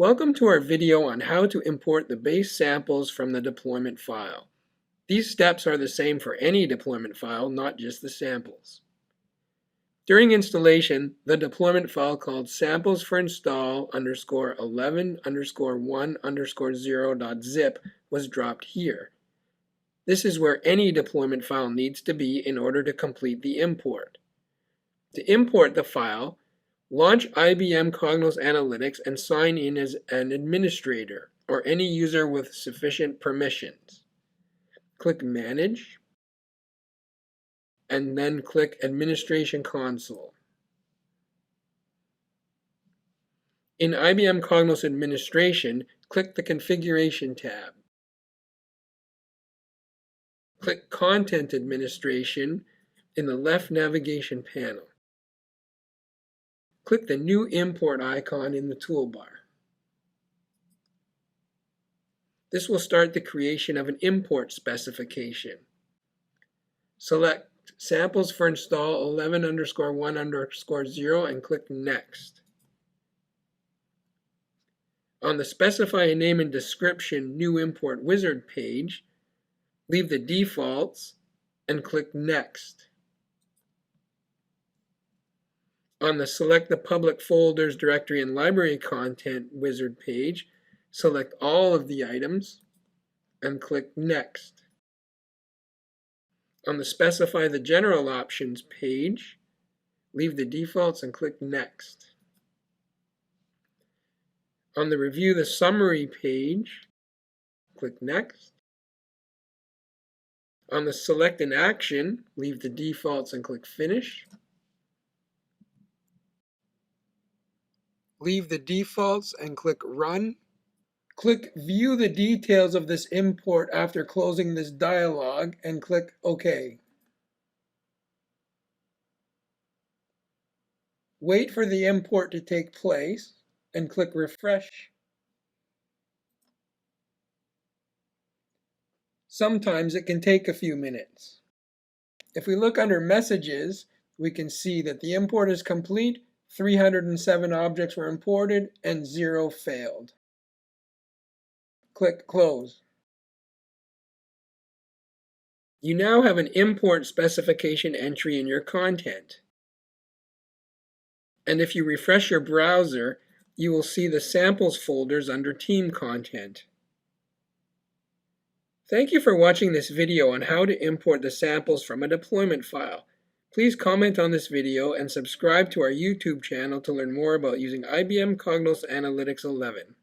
Welcome to our video on how to import the base samples from the deployment file. These steps are the same for any deployment file, not just the samples. During installation, the deployment file called samples for install _11_1_0.zip was dropped here. This is where any deployment file needs to be in order to complete the import. To import the file, launch IBM Cognos Analytics and sign in as an administrator or any user with sufficient permissions. Click Manage and then click Administration Console. In IBM Cognos Administration, click the Configuration tab. Click Content Administration in the left navigation panel. Click the New Import icon in the toolbar. This will start the creation of an import specification. Select Samples for Install 11_1_0 and click Next. On the Specify a Name and Description New Import Wizard page, leave the defaults and click Next. On the Select the Public Folders, Directory, and Library Content Wizard page, select all of the items and click Next. On the Specify the General Options page, leave the defaults and click Next. On the Review the Summary page, click Next. On the Select an Action, leave the defaults and click Finish. Leave the defaults and click Run. Click View the details of this import after closing this dialog and click OK. Wait for the import to take place and click Refresh. Sometimes it can take a few minutes. If we look under Messages, we can see that the import is complete, 307 objects were imported, and 0 failed. Click Close. You now have an import specification entry in your content. And if you refresh your browser, you will see the samples folders under Team Content. Thank you for watching this video on how to import the samples from a deployment file. Please comment on this video and subscribe to our YouTube channel to learn more about using IBM Cognos Analytics 11.